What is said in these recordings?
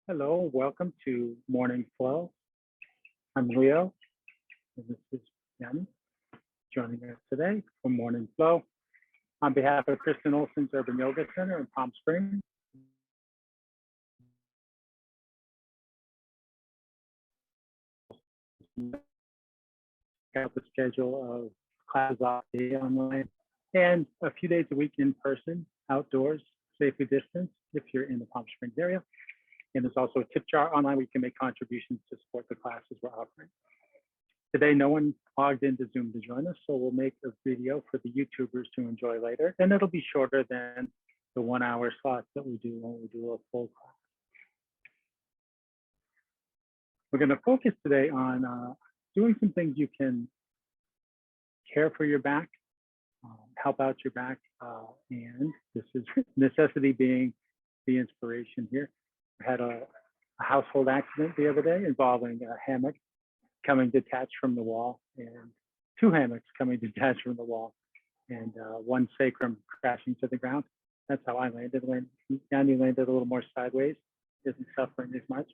Hello, welcome to Morning Flow. I'm Leo, and this is Jen joining us today for Morning Flow. On behalf of Kristen Olson's Urban Yoga Center in Palm Springs, got the schedule of classes off day online and a few days a week in person, outdoors, safely distanced if you're in the Palm Springs area. And there's also a tip jar online where you can make contributions to support the classes we're offering. Today, no one logged into Zoom to join us, so we'll make a video for the YouTubers to enjoy later, and it'll be shorter than the 1 hour slots that we do when we do a full class. We're going to focus today on doing some things you can care for your back, help out your back, and this is necessity being the inspiration here. I had a household accident the other day involving a hammock coming detached from the wall and two hammocks coming detached from the wall and one sacrum crashing to the ground. That's how I landed. Yanni landed a little more sideways, isn't suffering as much.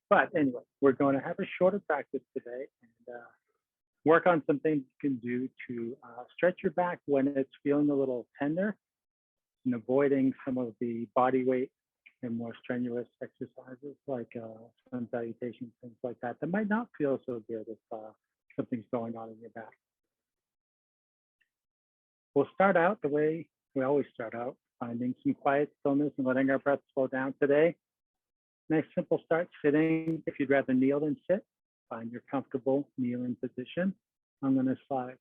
But anyway, we're going to have a shorter practice today and work on some things you can do to stretch your back when it's feeling a little tender and avoiding some of the body weight and more strenuous exercises like sun salutations, things like that, that might not feel so good if something's going on in your back. We'll start out the way we always start out, finding some quiet stillness and letting our breath slow down today. Nice simple start, sitting. If you'd rather kneel than sit, find your comfortable kneeling position. I'm going to slide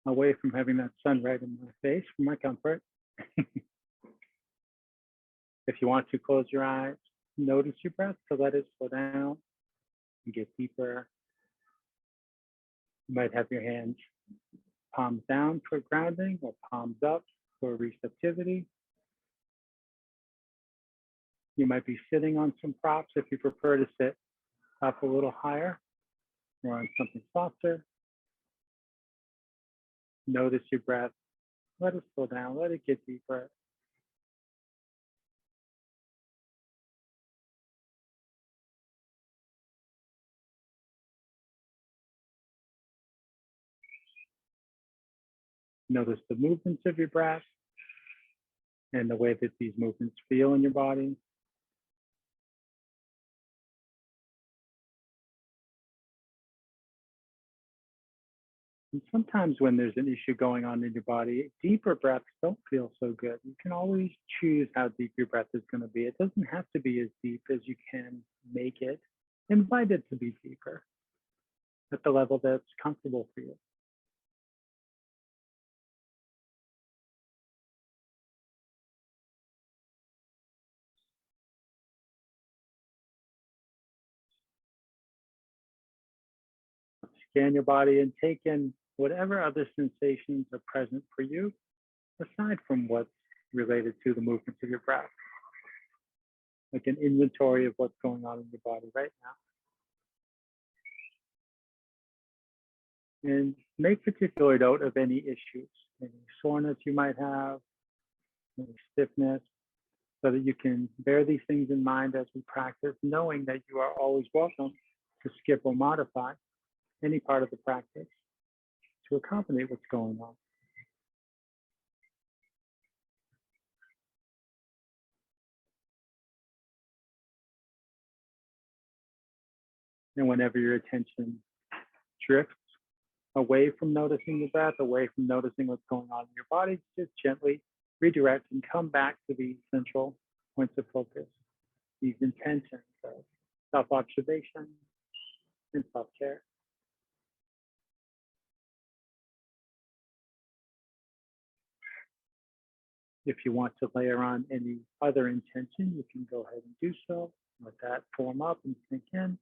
away from having that sun right in my face for my comfort. If you want to close your eyes, notice your breath, so let it slow down and get deeper. You might have your hands palms down for grounding or palms up for receptivity. You might be sitting on some props if you prefer to sit up a little higher or on something softer. Notice your breath. Let it slow down. Let it get deeper. Notice the movements of your breath and the way that these movements feel in your body. And sometimes when there's an issue going on in your body, deeper breaths don't feel so good. You can always choose how deep your breath is going to be. It doesn't have to be as deep as you can make it. Invite it to be deeper at the level that's comfortable for you. Scan your body and take in whatever other sensations are present for you, aside from what's related to the movements of your breath. Like an inventory of what's going on in your body right now. And make particular note of any issues, any soreness you might have, any stiffness, so that you can bear these things in mind as we practice, knowing that you are always welcome to skip or modify any part of the practice to accommodate what's going on. And whenever your attention drifts away from noticing the breath, away from noticing what's going on in your body, just gently redirect and come back to the central points of focus, these intentions of self-observation and self-care. If you want to layer on any other intention, you can go ahead and do so. Let that form up and sink in.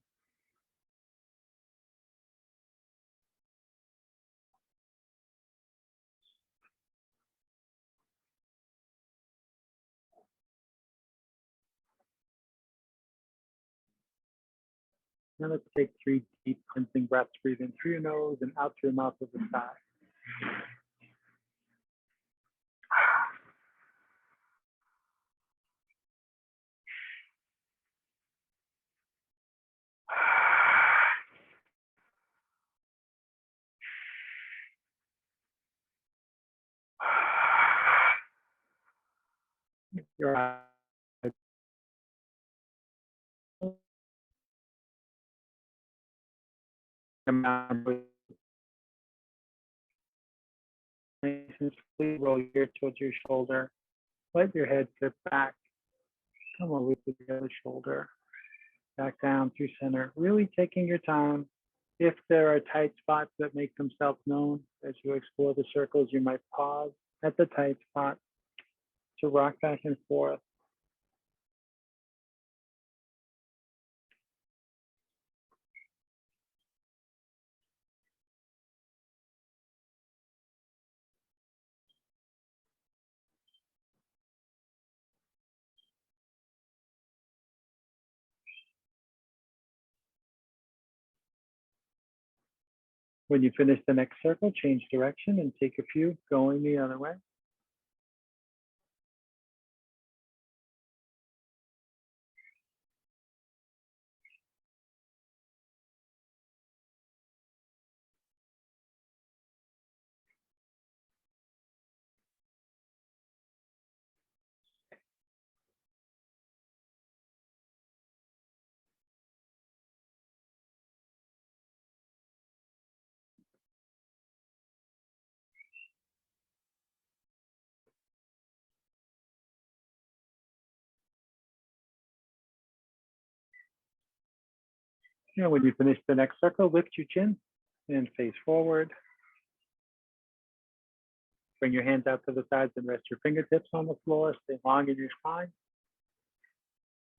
Now let's take 3 deep cleansing breaths. Breathe in through your nose and out through your mouth with a sigh. your eyes. Roll your ear towards your shoulder. Let your head tip back. Come over to the other shoulder. Back down through center. Really taking your time. If there are tight spots that make themselves known as you explore the circles, you might pause at the tight spot to rock back and forth. When you finish the next circle, change direction and take a few going the other way. Now, when you finish the next circle, lift your chin and face forward. Bring your hands out to the sides and rest your fingertips on the floor. Stay long in your spine.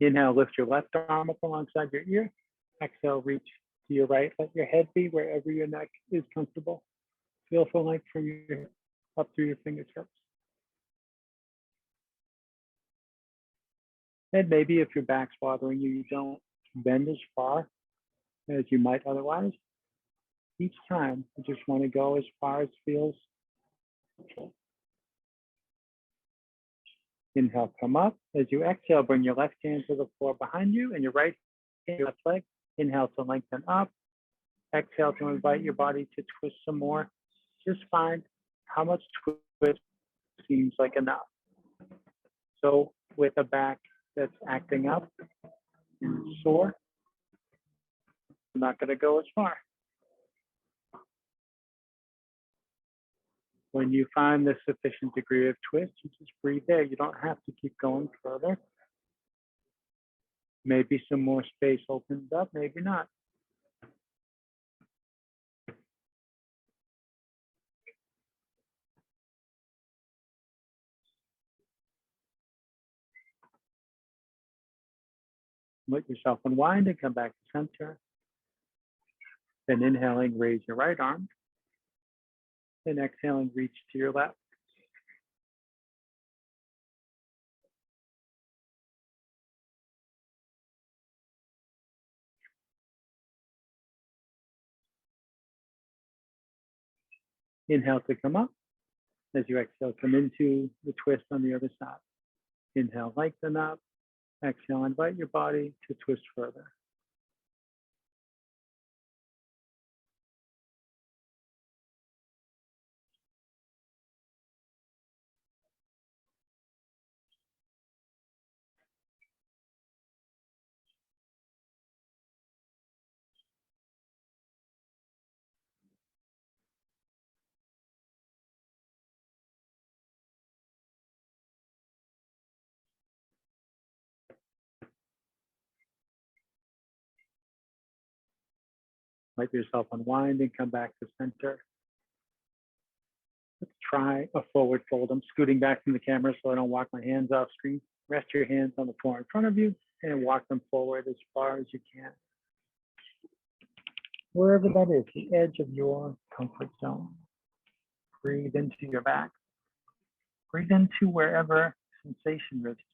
Inhale, lift your left arm up alongside your ear. Exhale, reach to your right. Let your head be wherever your neck is comfortable. Feel for length from your up through your fingertips. And maybe if your back's bothering you, you don't bend as far as you might otherwise. Each time, you just want to go as far as feels. Inhale, come up. As you exhale, bring your left hand to the floor behind you and your right hand to your left leg. Inhale to lengthen up. Exhale to invite your body to twist some more. Just find how much twist seems like enough. So with a back that's acting up and sore, I'm not going to go as far. When you find the sufficient degree of twist, you just breathe there. You don't have to keep going further. Maybe some more space opens up, maybe not. Let yourself unwind and come back to center. Then inhaling, raise your right arm. Then exhaling, reach to your left. Inhale to come up. As you exhale, come into the twist on the other side. Inhale, lengthen up. Exhale, invite your body to twist further. Let yourself unwind and come back to center. Let's try a forward fold. I'm scooting back from the camera so I don't walk my hands off screen. Rest your hands on the floor in front of you and walk them forward as far as you can. Wherever that is, the edge of your comfort zone. Breathe into your back. Breathe into wherever sensation registers.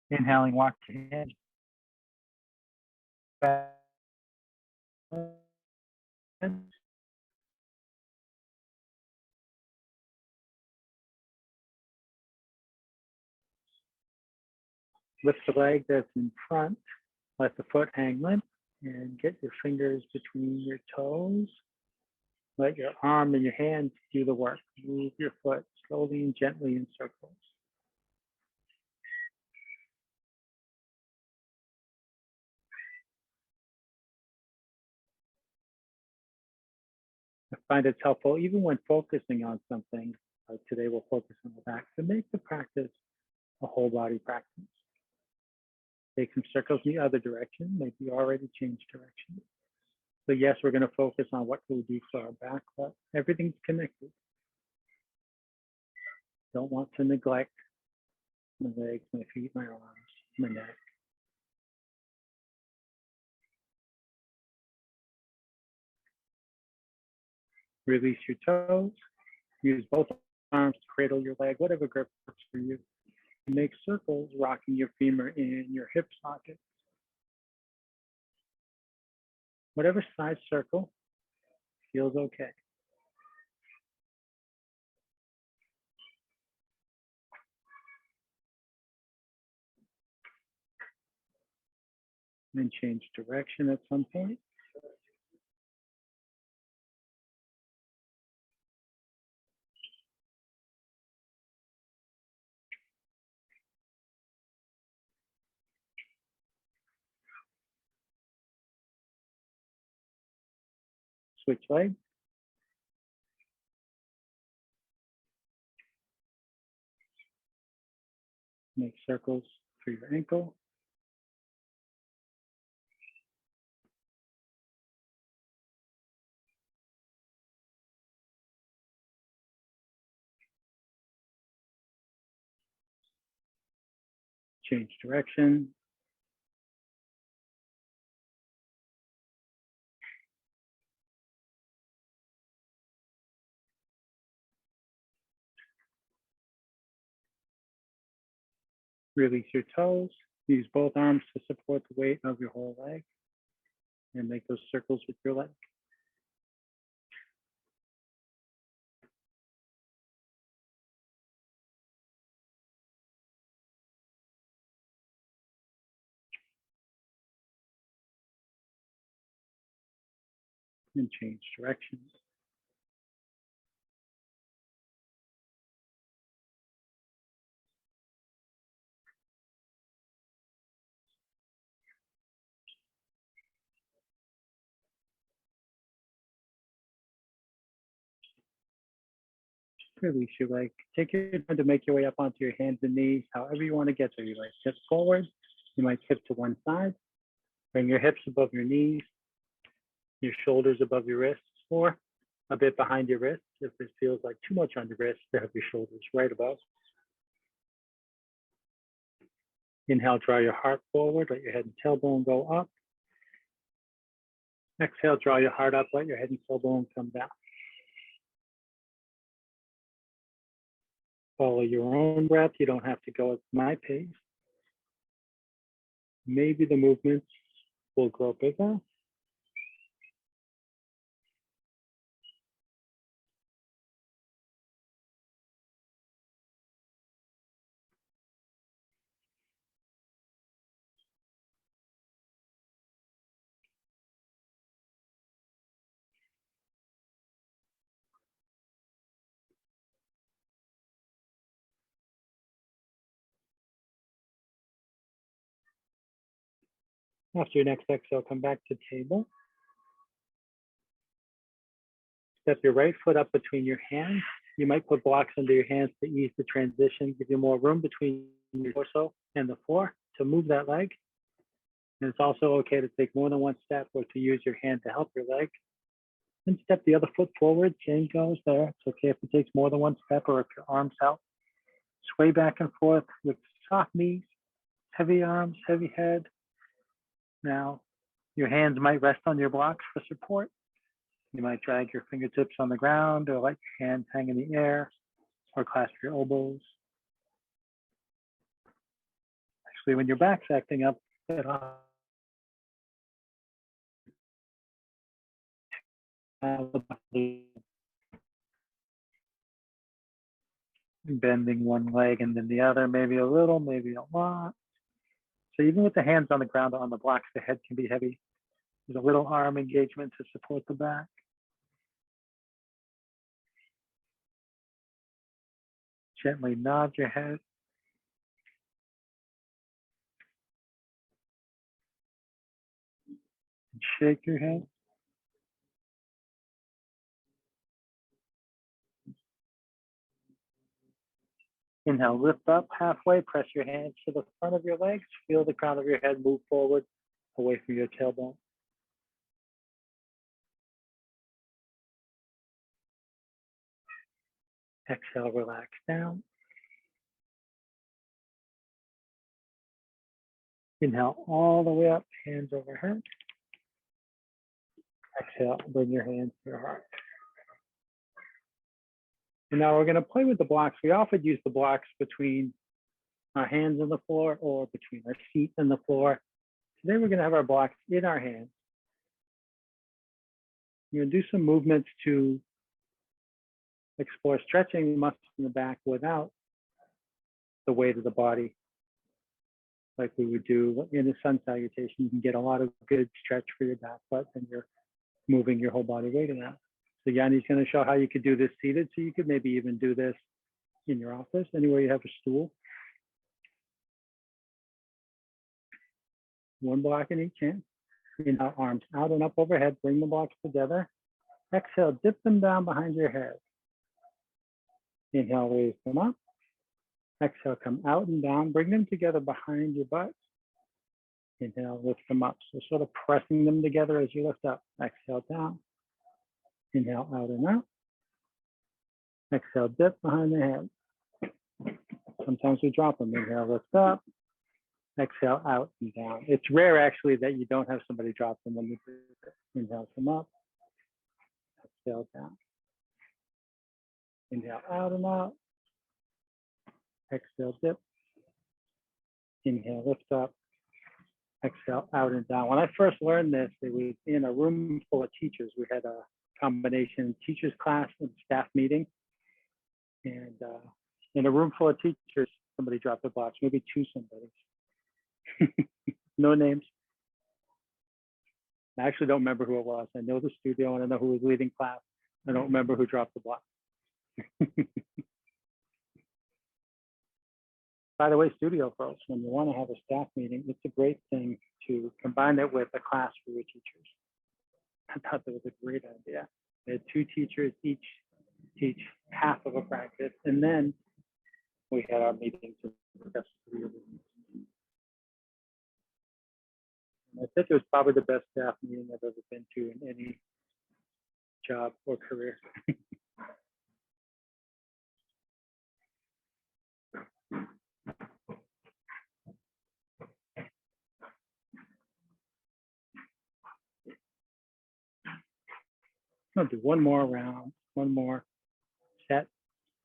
Inhaling, walk your hands back. Lift the leg that's in front. Let the foot hang limp and get your fingers between your toes. Let your arm and your hands do the work. Move your foot slowly and gently in circles. I find it's helpful, even when focusing on something, like today we'll focus on the back, to make the practice a whole body practice. Take some circles in the other direction, maybe you already changed direction. So yes, we're gonna focus on what can we do for our back, but everything's connected. Don't want to neglect my legs, my feet, my arms, my neck. Release your toes. Use both arms to cradle your leg, whatever grip works for you. Make circles, rocking your femur in your hip socket. Whatever size circle feels okay. Then change direction at some point. Switch legs. Make circles for your ankle. Change direction. Release your toes. Use both arms to support the weight of your whole leg and make those circles with your leg. And change directions. Release your leg. Take your time to make your way up onto your hands and knees, however you want to get there. You might tip forward, you might tip to one side. Bring your hips above your knees, your shoulders above your wrists, or a bit behind your wrists. If this feels like too much on your wrists, to have your shoulders right above. Inhale, draw your heart forward, let your head and tailbone go up. Exhale, draw your heart up, let your head and tailbone come down. Follow your own breath. You don't have to go at my pace. Maybe the movements will grow bigger. After your next exhale, come back to table. Step your right foot up between your hands. You might put blocks under your hands to ease the transition, give you more room between your torso and the floor to move that leg. And it's also okay to take more than one step or to use your hand to help your leg. Then step the other foot forward, chain goes there. It's okay if it takes more than one step or if your arms help. Sway back and forth with soft knees, heavy arms, heavy head. Now, your hands might rest on your blocks for support. You might drag your fingertips on the ground or let your hands hang in the air or clasp your elbows. Actually, when your back's acting up, bending one leg and then the other, maybe a little, maybe a lot. So even with the hands on the ground on the blocks, the head can be heavy. There's a little arm engagement to support the back. Gently nod your head. And shake your head. Inhale, lift up halfway, press your hands to the front of your legs. Feel the crown of your head move forward away from your tailbone. Exhale, relax down. Inhale all the way up, hands overhead. Exhale, bring your hands to your heart. And now we're going to play with the blocks. We often use the blocks between our hands on the floor or between our feet and the floor. Today we're going to have our blocks in our hands. You're going to do some movements to explore stretching the muscles in the back without the weight of the body, like we would do in a sun salutation. You can get a lot of good stretch for your back, but then you're moving your whole body weight around. So Yanni's going to show how you could do this seated. So you could maybe even do this in your office, anywhere you have a stool. One block in each hand. Inhale, arms out and up overhead. Bring the blocks together. Exhale, dip them down behind your head. Inhale, raise them up. Exhale, come out and down. Bring them together behind your butt. Inhale, lift them up. So sort of pressing them together as you lift up. Exhale, down. Inhale, out and out. Exhale, dip behind the head. Sometimes we drop them. Inhale, lift up. Exhale, out and down. It's rare, actually, that you don't have somebody drop them when you do it. Inhale, come up. Exhale, down. Inhale, out and out. Exhale, dip. Inhale, lift up. Exhale, out and down. When I first learned this, it was in a room full of teachers. We had a combination teachers class and staff meeting. And in a room full of teachers, somebody dropped the blocks, maybe two somebody. No names. I actually don't remember who it was. I know the studio and I know who was leading class. I don't remember who dropped the block. By the way, studio folks, when you want to have a staff meeting, it's a great thing to combine it with a class for your teachers. I thought that was a great idea. We had two teachers each teach half of a practice, and then we had our meetings to discuss three of them. I think it was probably the best staff meeting I've ever been to in any job or career. I'm gonna do one more round, one more set,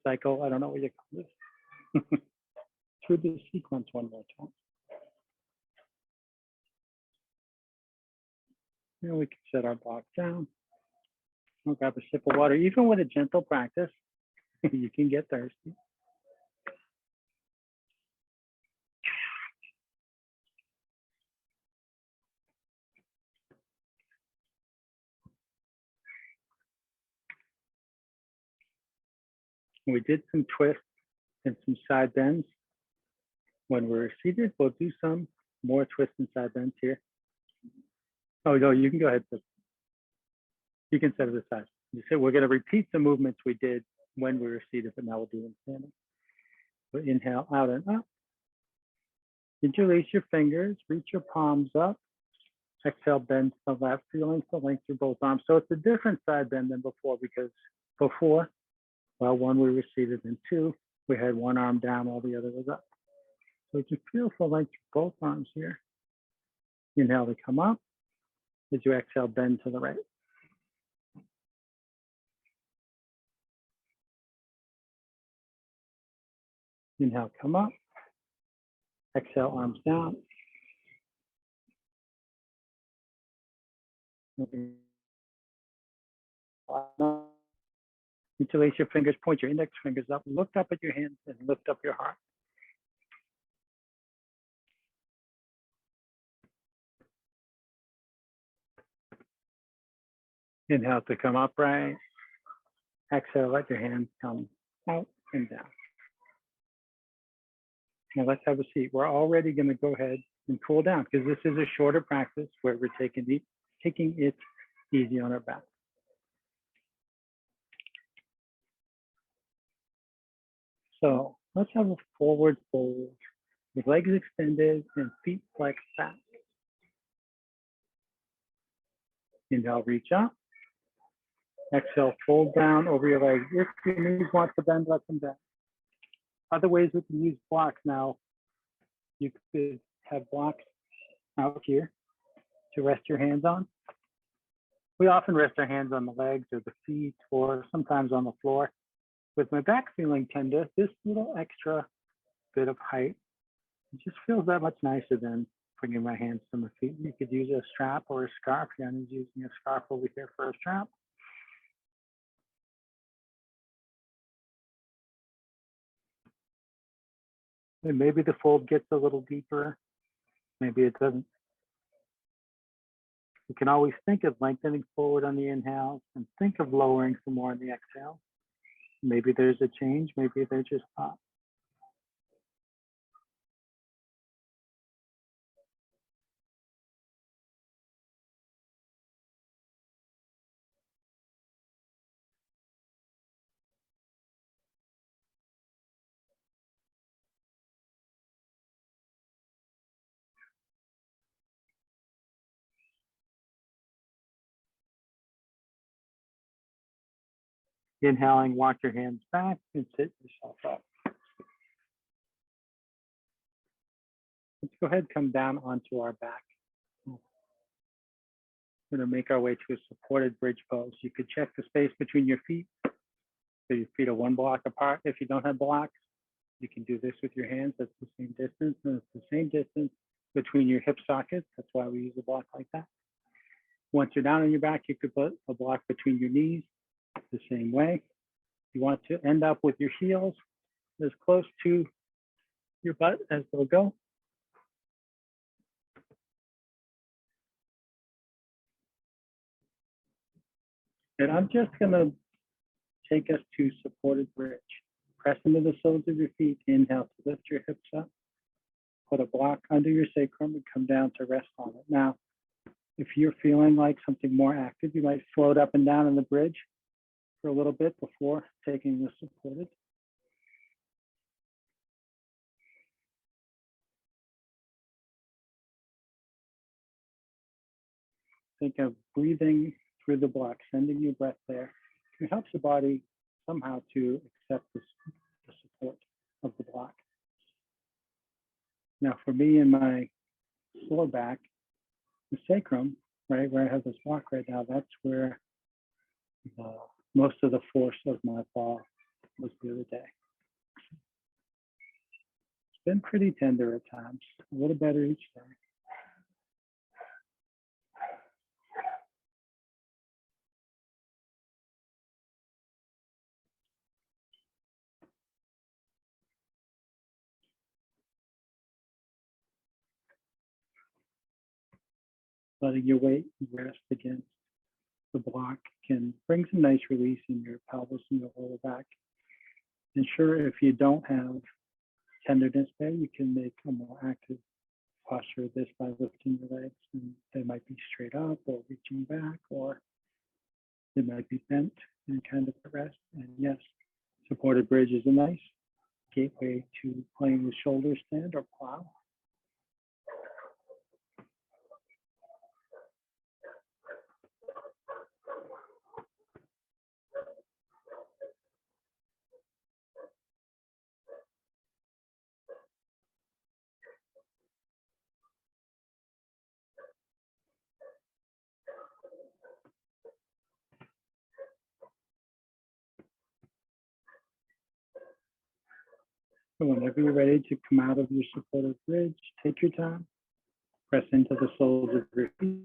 cycle. I don't know what you call this. Through the sequence one more time. Now we can set our block down. I'll grab a sip of water. Even with a gentle practice, you can get thirsty. We did some twists and some side bends. When we're seated, we'll do some more twists and side bends here. Oh, no, you can go ahead. You can set it aside. You said we're going to repeat the movements we did when we were seated, but now we'll do them standing. So inhale, out and up. Interlace your fingers, reach your palms up. Exhale, bend to the left, feeling the length through both arms. So it's a different side bend than before, because before, well, one, we were seated, and two, we had one arm down while the other was up. So you can feel full length through both arms here. Inhale to come up. As you exhale, bend to the right. Inhale, come up. Exhale, arms down. Interlace your fingers, point your index fingers up, look up at your hands and lift up your heart. Inhale to come upright. Exhale, let your hands come out and down. Now let's have a seat. We're already going to go ahead and cool down because this is a shorter practice where we're taking it easy on our back. So let's have a forward fold with legs extended and feet flexed back. Inhale, reach up. Exhale, fold down over your legs. If your knees want to bend, let them bend. Other ways we can use blocks now, you could have blocks out here to rest your hands on. We often rest our hands on the legs or the feet or sometimes on the floor. With my back feeling tender, this little extra bit of height, it just feels that much nicer than bringing my hands to my feet. You could use a strap or a scarf. I'm using a scarf over here for a strap. And maybe the fold gets a little deeper. Maybe it doesn't. You can always think of lengthening forward on the inhale and think of lowering some more on the exhale. Maybe there's a change, maybe they're just not. Inhaling, walk your hands back and sit yourself up. Let's go ahead and come down onto our back. We're going to make our way to a supported bridge pose. You could check the space between your feet. So your feet are one block apart. If you don't have blocks, you can do this with your hands. That's the same distance. And it's the same distance between your hip sockets. That's why we use a block like that. Once you're down on your back, you could put a block between your knees the same way. You want to end up with your heels as close to your butt as they'll go. And I'm just going to take us to supported bridge. Press into the soles of your feet. Inhale to lift your hips up. Put a block under your sacrum and come down to rest on it. Now, if you're feeling like something more active, you might float up and down in the bridge for a little bit before taking the supported. Think of breathing through the block, sending your breath there. It helps the body somehow to accept the support of the block. Now, for me in my lower back, the sacrum, right where I have this block right now, that's where most of the force of my fall was the other day. It's been pretty tender at times, a little better each day. Letting your weight rest against the block can bring some nice release in your pelvis and your lower back. And sure, if you don't have tenderness there, you can make a more active posture of this by lifting your legs, and they might be straight up or reaching back, or they might be bent and kind of at rest. And yes, supported bridge is a nice gateway to playing with shoulder stand or plow. So whenever you're ready to come out of your supportive bridge, take your time, press into the soles of your feet,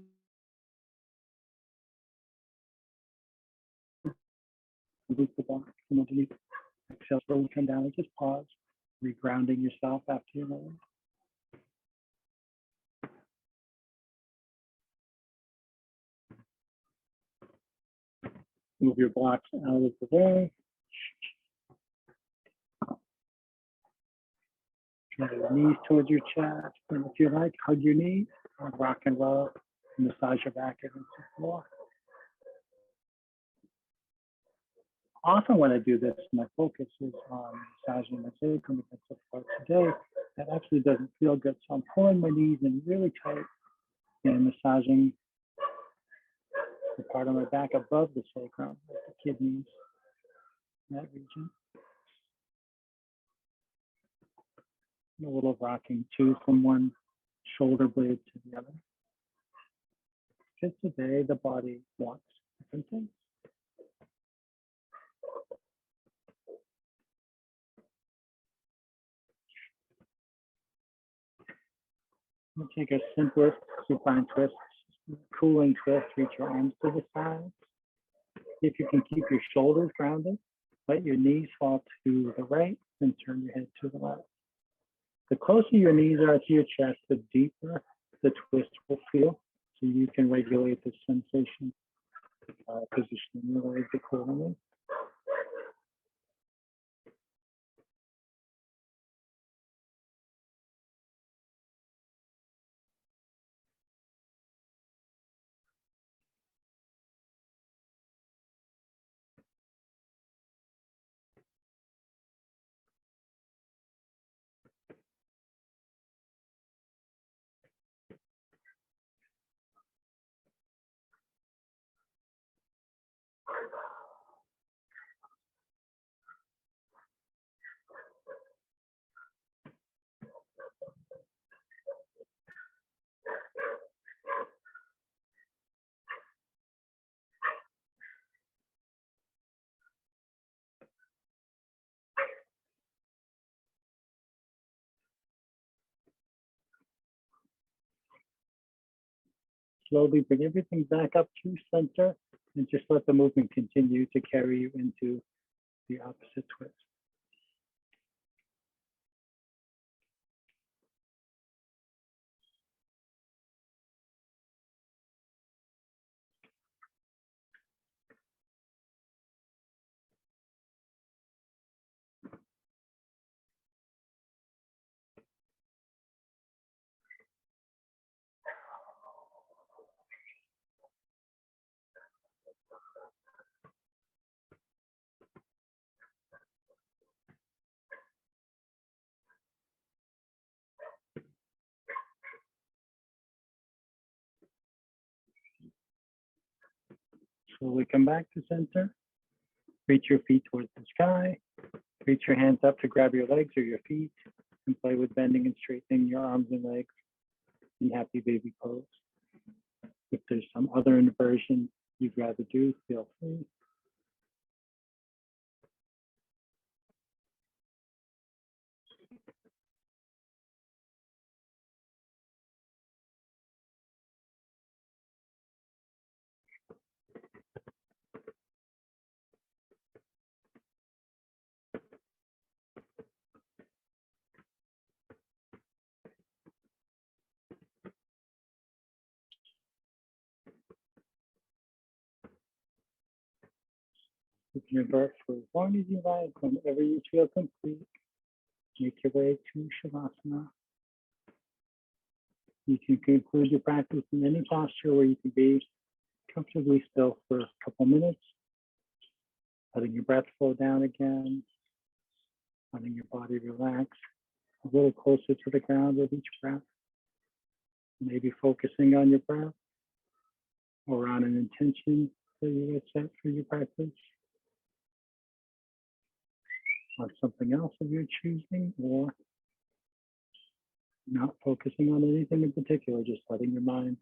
loop the block from underneath. Exhale, slowly come down and just pause, regrounding yourself after your moment. Move your blocks out of the way. Draw your knees towards your chest. And if you like, hug your knees, rock and roll, massage your back against the floor. Often when I do this, my focus is on massaging my sacrum against the floor. Today, that actually doesn't feel good. So I'm pulling my knees in really tight and massaging the part of my back above the sacrum, like the kidneys, that region. A little rocking too from one shoulder blade to the other. Because today the body wants different things. We'll take a simplest supine twist, cooling twist, reach your arms to the sides. If you can keep your shoulders grounded, let your knees fall to the right and turn your head to the left. The closer your knees are to your chest, the deeper the twist will feel. So you can regulate the sensation, positioning your legs accordingly. Slowly bring everything back up to center and just let the movement continue to carry you into the opposite twist. Slowly come back to center. Reach your feet towards the sky. Reach your hands up to grab your legs or your feet and play with bending and straightening your arms and legs in happy baby pose. If there's some other inversion you'd rather do, feel free. You can invert for as long as you like. Whenever you feel complete, make your way to Shavasana. You can conclude your practice in any posture where you can be comfortably still for a couple minutes, letting your breath flow down again, letting your body relax a little closer to the ground with each breath. Maybe focusing on your breath or on an intention that you would set for your practice, or something else of your choosing, or not focusing on anything in particular, just letting your mind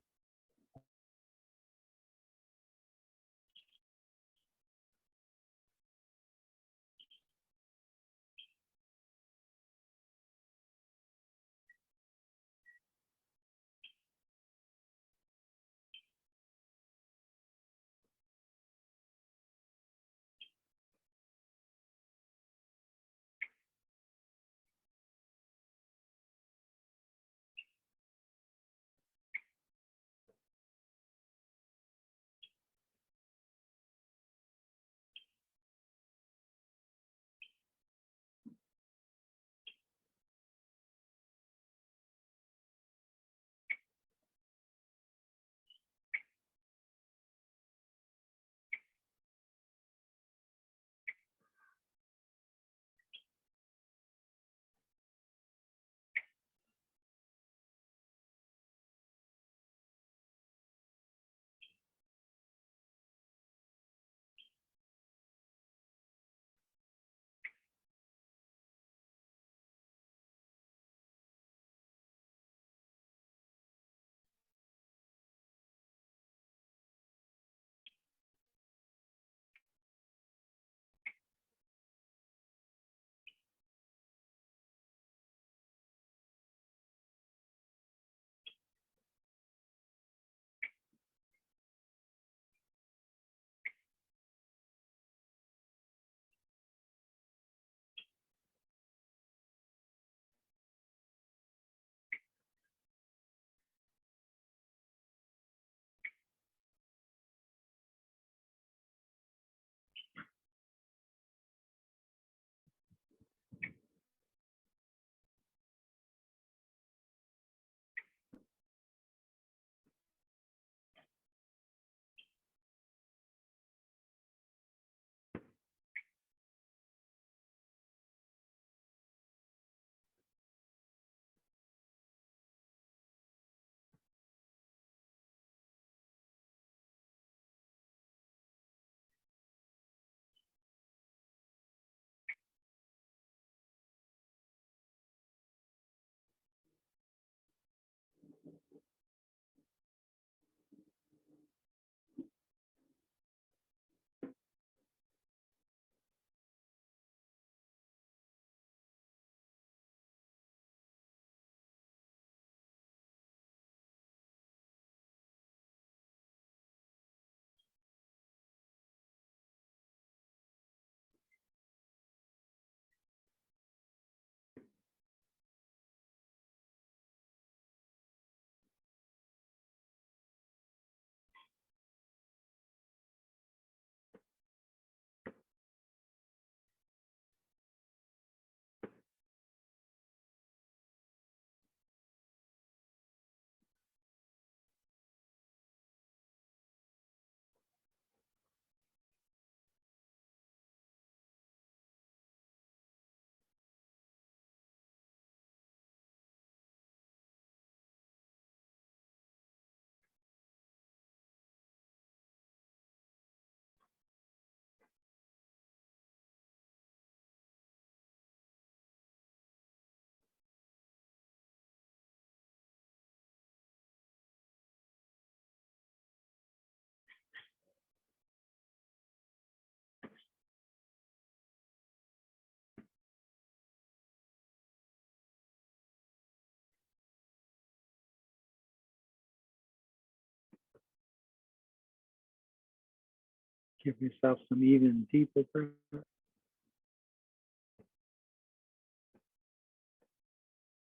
Give yourself some even deeper breath.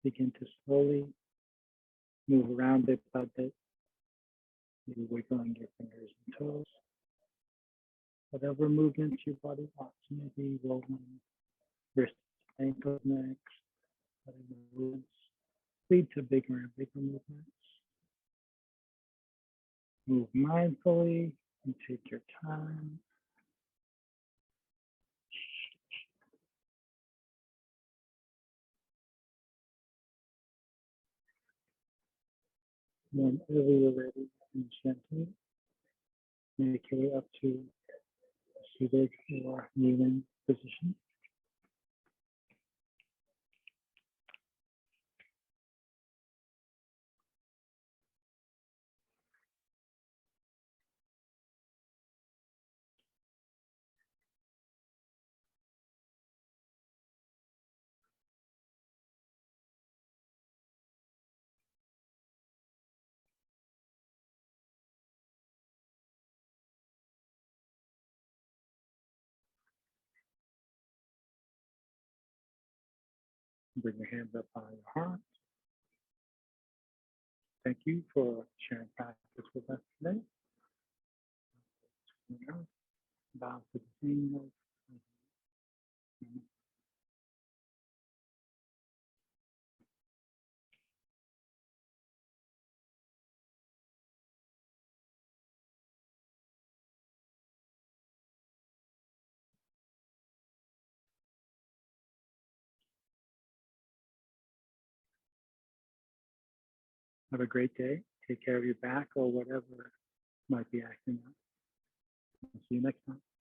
Begin to slowly move around bit by bit, maybe wiggling your fingers and toes. Whatever movements your body wants, maybe rolling wrists, ankles, necks, whatever movements lead to bigger and bigger movements. Move mindfully and take your time. Whenever you're ready, and gently make your way up to seated or kneeling position. Bring your hands up by your heart. Thank you for sharing practice with us today. Bow to the same. Have a great day. Take care of your back or whatever might be acting up. See you next time.